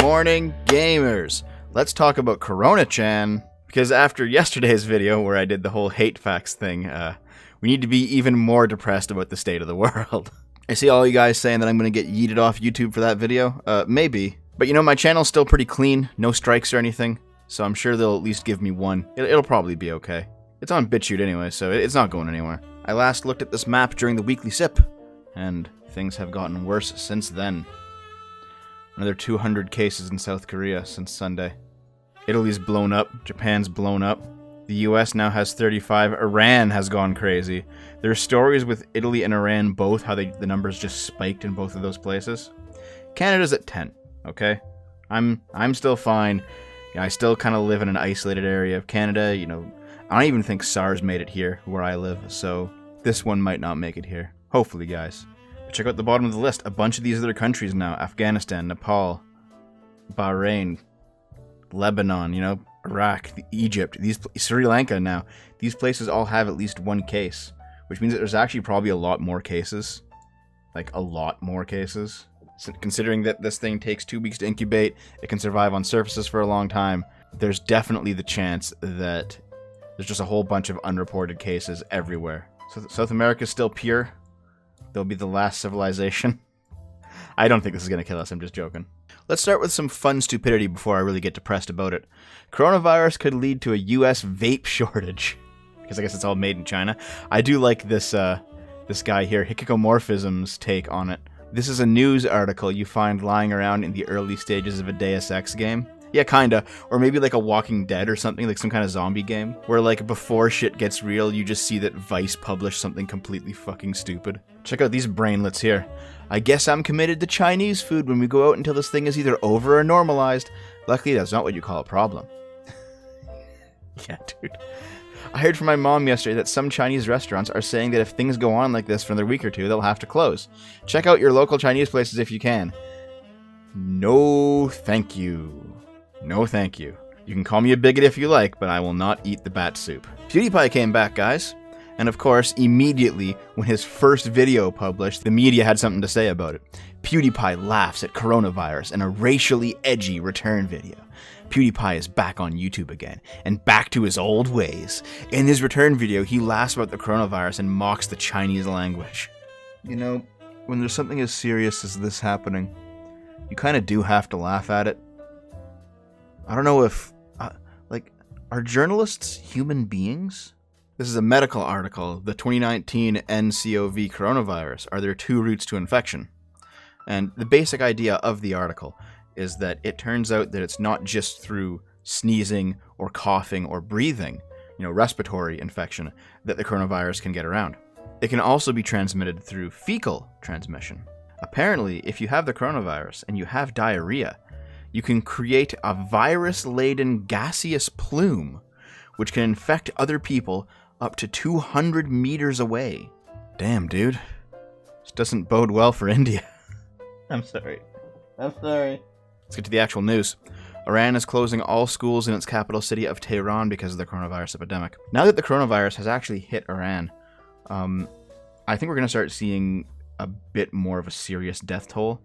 morning, gamers. Let's talk about Corona-chan, because after yesterday's video where I did the whole hate facts thing, we need to be even more depressed about the state of the world. I see all you guys saying that I'm going to get yeeted off YouTube for that video. Maybe. But you know, my channel's still pretty clean, no strikes or anything, so I'm sure they'll at least give me one. It'll probably be okay. It's on BitChute anyway, so it's not going anywhere. I last looked at this map during the weekly sip, and things have gotten worse since then. Another 200 cases in South Korea since Sunday. Italy's blown up, Japan's blown up. The US now has 35, Iran has gone crazy. There are stories with Italy and Iran both, how the numbers just spiked in both of those places. Canada's at 10, okay? I'm still fine. You know, I still kind of live in an isolated area of Canada, you know. I don't even think SARS made it here, where I live, so this one might not make it here. Hopefully, guys. But check out the bottom of the list. A bunch of these other countries now. Afghanistan, Nepal, Bahrain, Lebanon, you know, Iraq, Egypt, Sri Lanka now. These places all have at least one case, which means that there's actually probably a lot more cases. Like, a lot more cases. So, considering that this thing takes 2 weeks to incubate, it can survive on surfaces for a long time, there's definitely the chance that there's just a whole bunch of unreported cases everywhere. So South America's still pure. They'll be the last civilization. I don't think this is going to kill us, I'm just joking. Let's start with some fun stupidity before I really get depressed about it. Coronavirus could lead to a US vape shortage. Because I guess it's all made in China. I do like this guy here, Hikikomorphism's take on it. This is a news article you find lying around in the early stages of a Deus Ex game. Yeah, kinda. Or maybe like a Walking Dead or something, like some kind of zombie game. Where like before shit gets real, you just see that Vice published something completely fucking stupid. Check out these brainlets here. I guess I'm committed to Chinese food when we go out until this thing is either over or normalized. Luckily, that's not what you call a problem. Yeah, dude. I heard from my mom yesterday that some Chinese restaurants are saying that if things go on like this for another week or two, they'll have to close. Check out your local Chinese places if you can. No, thank you. No thank you. You can call me a bigot if you like, but I will not eat the bat soup. PewDiePie came back, guys. And of course, immediately, when his first video published, the media had something to say about it. PewDiePie laughs at coronavirus in a racially edgy return video. PewDiePie is back on YouTube again, and back to his old ways. In his return video, he laughs about the coronavirus and mocks the Chinese language. You know, when there's something as serious as this happening, you kind of do have to laugh at it. I don't know if, are journalists human beings? This is a medical article, the 2019 nCoV coronavirus. Are there two routes to infection? And the basic idea of the article is that it turns out that it's not just through sneezing or coughing or breathing, you know, respiratory infection, that the coronavirus can get around. It can also be transmitted through fecal transmission. Apparently, if you have the coronavirus and you have diarrhea, you can create a virus-laden gaseous plume, which can infect other people up to 200 meters away. Damn, dude. This doesn't bode well for India. I'm sorry. Let's get to the actual news. Iran is closing all schools in its capital city of Tehran because of the coronavirus epidemic. Now that the coronavirus has actually hit Iran, I think we're going to start seeing a bit more of a serious death toll.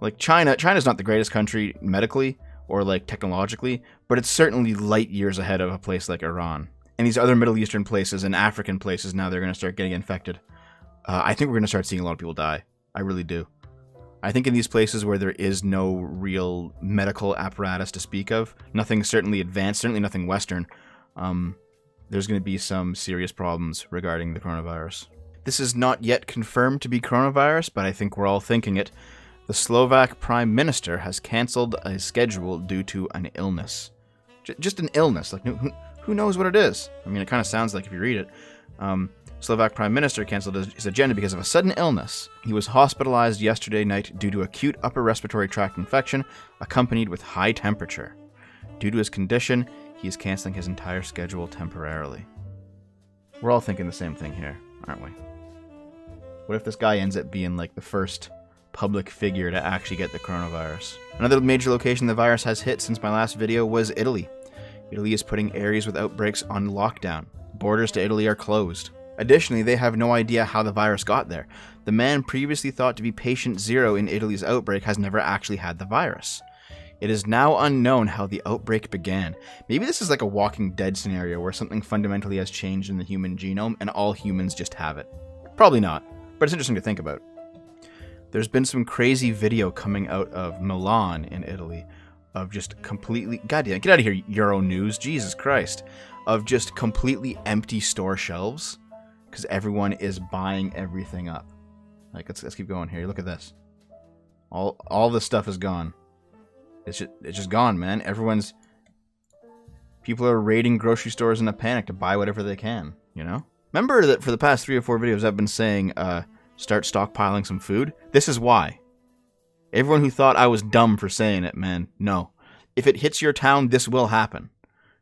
Like China's not the greatest country medically or like technologically, but it's certainly light years ahead of a place like Iran. And these other Middle Eastern places and African places, now they're going to start getting infected. I think we're going to start seeing a lot of people die. I really do. I think in these places where there is no real medical apparatus to speak of, nothing certainly advanced, certainly nothing Western, there's going to be some serious problems regarding the coronavirus. This is not yet confirmed to be coronavirus, but I think we're all thinking it. The Slovak Prime Minister has cancelled a schedule due to an illness. Just an illness. Like, who knows what it is? I mean, it kind of sounds like if you read it. Slovak Prime Minister cancelled his agenda because of a sudden illness. He was hospitalized yesterday night due to acute upper respiratory tract infection accompanied with high temperature. Due to his condition, he is cancelling his entire schedule temporarily. We're all thinking the same thing here, aren't we? What if this guy ends up being like the first public figure to actually get the coronavirus? Another major location the virus has hit since my last video was Italy. Italy is putting areas with outbreaks on lockdown. Borders to Italy are closed. Additionally, they have no idea how the virus got there. The man previously thought to be patient 0 in Italy's outbreak has never actually had the virus. It is now unknown how the outbreak began. Maybe this is like a Walking Dead scenario where something fundamentally has changed in the human genome and all humans just have it. Probably not, but it's interesting to think about. There's been some crazy video coming out of Milan in Italy of just completely, goddamn, get out of here, Euronews, Jesus Christ, of just completely empty store shelves because everyone is buying everything up. Like, let's keep going here. Look at this. All this stuff is gone. It's just gone, man. People are raiding grocery stores in a panic to buy whatever they can, you know? Remember that for the past 3 or 4 videos I've been saying, start stockpiling some food? This is why. Everyone who thought I was dumb for saying it, man, no. If it hits your town, this will happen.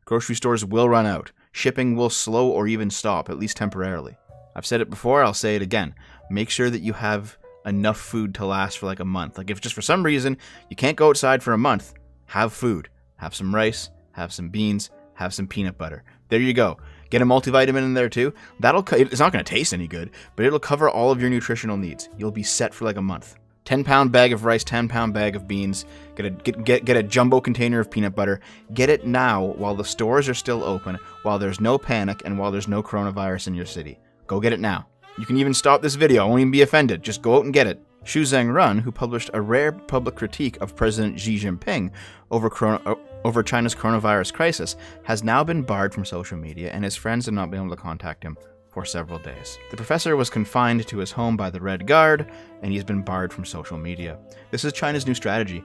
Grocery stores will run out. Shipping will slow or even stop, at least temporarily. I've said it before, I'll say it again. Make sure that you have enough food to last for like a month. Like if just for some reason you can't go outside for a month, have food. Have some rice, have some beans, have some peanut butter. There you go. Get a multivitamin in there too. It's not going to taste any good, but it'll cover all of your nutritional needs. You'll be set for like a month. 10-pound bag of rice, 10-pound bag of beans. Get a jumbo container of peanut butter. Get it now while the stores are still open, while there's no panic, and while there's no coronavirus in your city. Go get it now. You can even stop this video. I won't even be offended. Just go out and get it. Xu Zhengrun, who published a rare public critique of President Xi Jinping over China's coronavirus crisis, has now been barred from social media, and his friends have not been able to contact him for several days. The professor was confined to his home by the Red Guard, and he's been barred from social media. This is China's new strategy.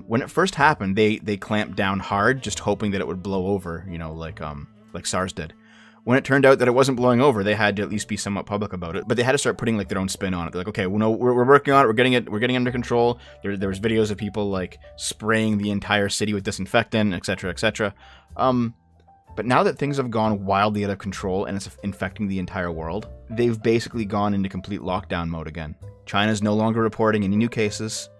When it first happened, they clamped down hard, just hoping that it would blow over, you know, like SARS did. When it turned out that it wasn't blowing over, they had to at least be somewhat public about it. But they had to start putting like their own spin on it. They're like, okay, well, no, we're working on it. We're getting under control. There was videos of people like spraying the entire city with disinfectant, etc., etc. But now that things have gone wildly out of control and it's infecting the entire world, they've basically gone into complete lockdown mode again. China's no longer reporting any new cases.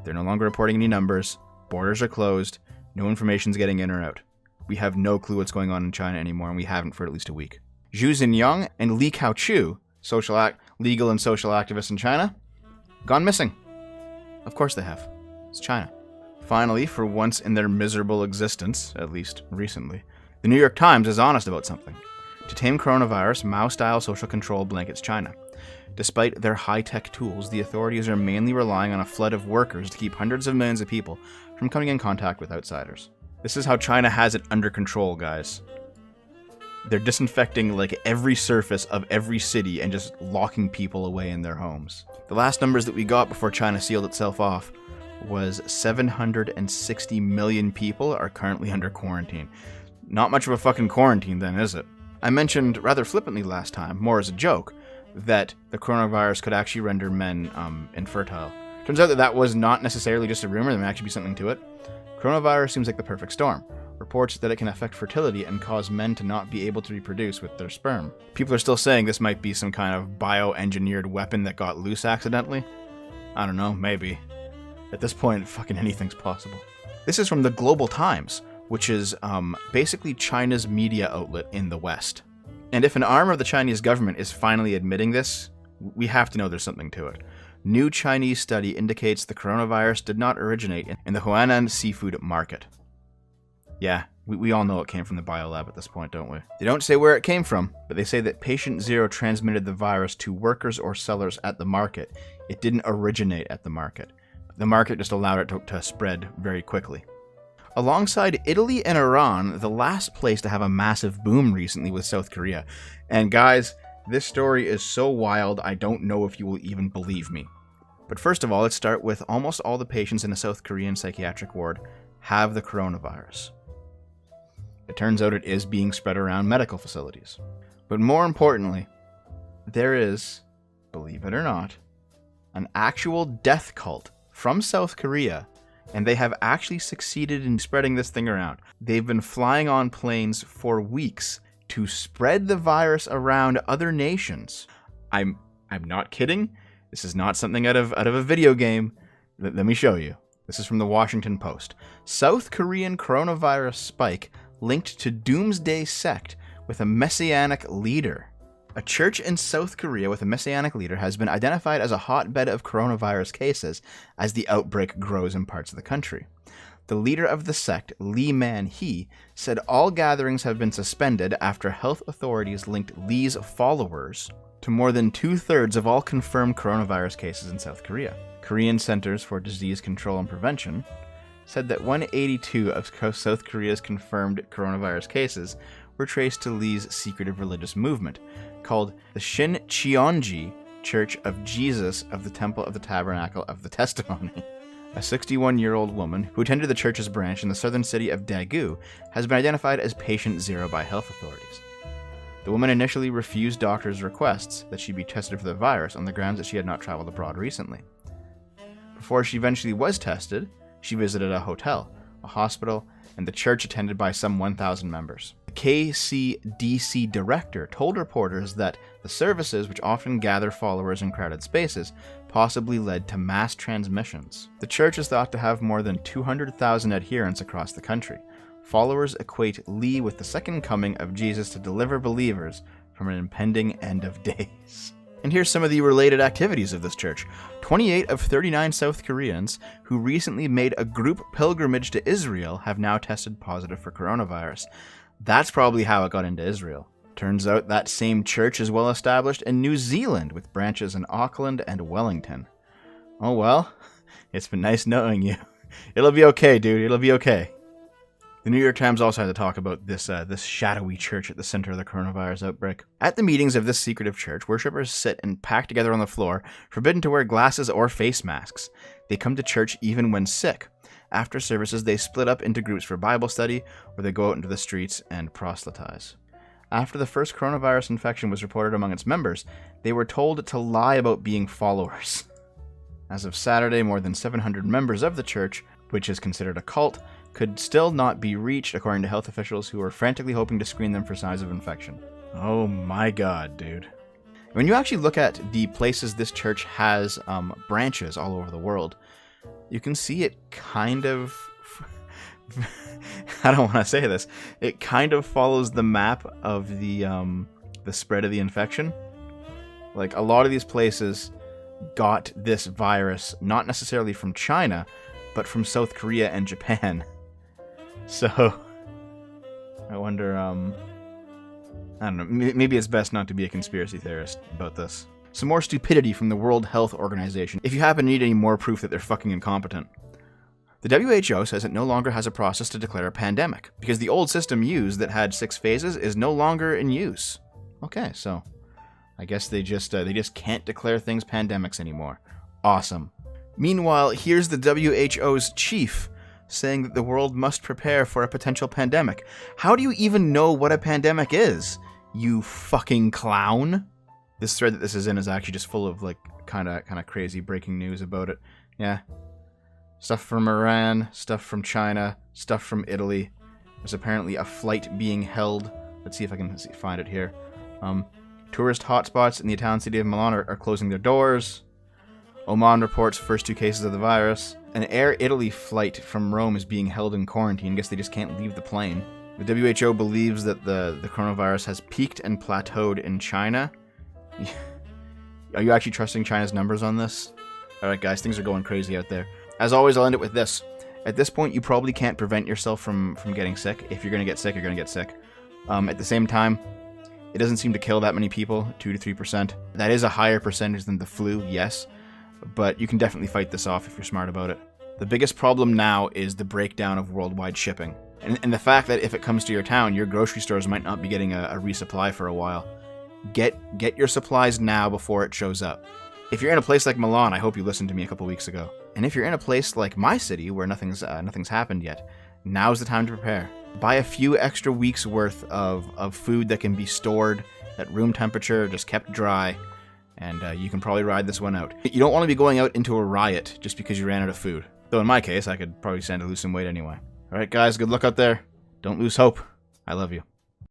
They're no longer reporting any numbers. Borders are closed. No information's getting in or out. We have no clue what's going on in China anymore, and we haven't for at least a week. Zhu Xinyang and Li Kaochu, legal and social activists in China, gone missing. Of course they have. It's China. Finally, for once in their miserable existence, at least recently, the New York Times is honest about something. To tame coronavirus, Mao-style social control blankets China. Despite their high-tech tools, the authorities are mainly relying on a flood of workers to keep hundreds of millions of people from coming in contact with outsiders. This is how China has it under control, guys. They're disinfecting like every surface of every city and just locking people away in their homes. The last numbers that we got before China sealed itself off was 760 million people are currently under quarantine. Not much of a fucking quarantine then, is it? I mentioned rather flippantly last time, more as a joke, that the coronavirus could actually render men infertile. Turns out that was not necessarily just a rumor, there may actually be something to it. Coronavirus seems like the perfect storm. Reports that it can affect fertility and cause men to not be able to reproduce with their sperm. People are still saying this might be some kind of bioengineered weapon that got loose accidentally. I don't know, maybe. At this point, fucking anything's possible. This is from the Global Times, which is basically China's media outlet in the West. And if an arm of the Chinese government is finally admitting this, we have to know there's something to it. New Chinese study indicates the coronavirus did not originate in the Huanan seafood market. Yeah, we all know it came from the biolab at this point, don't we? They don't say where it came from, but they say that patient 0 transmitted the virus to workers or sellers at the market. It didn't originate at the market. The market just allowed it to spread very quickly. Alongside Italy and Iran, the last place to have a massive boom recently was South Korea. And guys, this story is so wild, I don't know if you will even believe me. But first of all, let's start with almost all the patients in a South Korean psychiatric ward have the coronavirus. It turns out it is being spread around medical facilities. But more importantly, there is, believe it or not, an actual death cult from South Korea, and they have actually succeeded in spreading this thing around. They've been flying on planes for weeks to spread the virus around other nations. I'm not kidding. This is not something out of a video game. Let me show you. This is from the Washington Post. South Korean coronavirus spike linked to doomsday sect with a messianic leader. A church in South Korea with a messianic leader has been identified as a hotbed of coronavirus cases as the outbreak grows in parts of the country. The leader of the sect, Lee Man-hee, said all gatherings have been suspended after health authorities linked Lee's followers to more than 2/3 of all confirmed coronavirus cases in South Korea. Korean Centers for Disease Control and Prevention said that 182 of South Korea's confirmed coronavirus cases were traced to Lee's secretive religious movement, called the Shin Cheonji Church of Jesus of the Temple of the Tabernacle of the Testimony. A 61-year-old woman who attended the church's branch in the southern city of Daegu has been identified as patient 0 by health authorities. The woman initially refused doctors' requests that she be tested for the virus on the grounds that she had not traveled abroad recently. Before she eventually was tested, she visited a hotel, a hospital, and the church attended by some 1,000 members. The KCDC director told reporters that the services, which often gather followers in crowded spaces, possibly led to mass transmissions. The church is thought to have more than 200,000 adherents across the country. Followers equate Lee with the second coming of Jesus to deliver believers from an impending end of days. And here's some of the related activities of this church. 28 of 39 South Koreans who recently made a group pilgrimage to Israel have now tested positive for coronavirus. That's probably how it got into Israel. Turns out that same church is well established in New Zealand, with branches in Auckland and Wellington. Oh well, it's been nice knowing you. It'll be okay, dude. It'll be okay. The New York Times also had to talk about this shadowy church at the center of the coronavirus outbreak. At the meetings of this secretive church, worshippers sit and pack together on the floor, forbidden to wear glasses or face masks. They come to church even when sick. After services, they split up into groups for Bible study, or they go out into the streets and proselytize. After the first coronavirus infection was reported among its members, they were told to lie about being followers. As of Saturday, more than 700 members of the church, which is considered a cult, could still not be reached, according to health officials who were frantically hoping to screen them for signs of infection. Oh my god, dude. When you actually look at the places this church has branches all over the world, you can see it kind of... I don't want to say this. It kind of follows the map of the spread of the infection. Like, a lot of these places got this virus, not necessarily from China, but from South Korea and Japan. So, I wonder, I don't know, maybe it's best not to be a conspiracy theorist about this. Some more stupidity from the World Health Organization, if you happen to need any more proof that they're fucking incompetent. The WHO says it no longer has a process to declare a pandemic, because the old system used that had 6 phases is no longer in use. Okay, so I guess they just can't declare things pandemics anymore. Awesome. Meanwhile, here's the WHO's chief saying that the world must prepare for a potential pandemic. How do you even know what a pandemic is, you fucking clown? This thread that this is in is actually just full of, like, kind of crazy breaking news about it. Yeah. Stuff from Iran, stuff from China, stuff from Italy. There's apparently a flight being held. Let's see if I can find it here. Tourist hotspots in the Italian city of Milan are closing their doors. Oman reports first 2 cases of the virus. An Air Italy flight from Rome is being held in quarantine. Guess they just can't leave the plane. The WHO believes that the coronavirus has peaked and plateaued in China. Are you actually trusting China's numbers on this? Alright guys, things are going crazy out there. As always, I'll end it with this. At this point, you probably can't prevent yourself from getting sick. If you're going to get sick, you're going to get sick. At the same time, it doesn't seem to kill that many people, 2 to 3%. That is a higher percentage than the flu, yes. But you can definitely fight this off if you're smart about it. The biggest problem now is the breakdown of worldwide shipping. And the fact that if it comes to your town, your grocery stores might not be getting a resupply for a while. Get your supplies now before it shows up. If you're in a place like Milan, I hope you listened to me a couple weeks ago. And if you're in a place like my city where nothing's happened yet, now's the time to prepare. Buy a few extra weeks worth of food that can be stored at room temperature, just kept dry, and you can probably ride this one out. You don't want to be going out into a riot just because you ran out of food. Though in my case, I could probably stand to lose some weight anyway. Alright guys, good luck out there. Don't lose hope. I love you.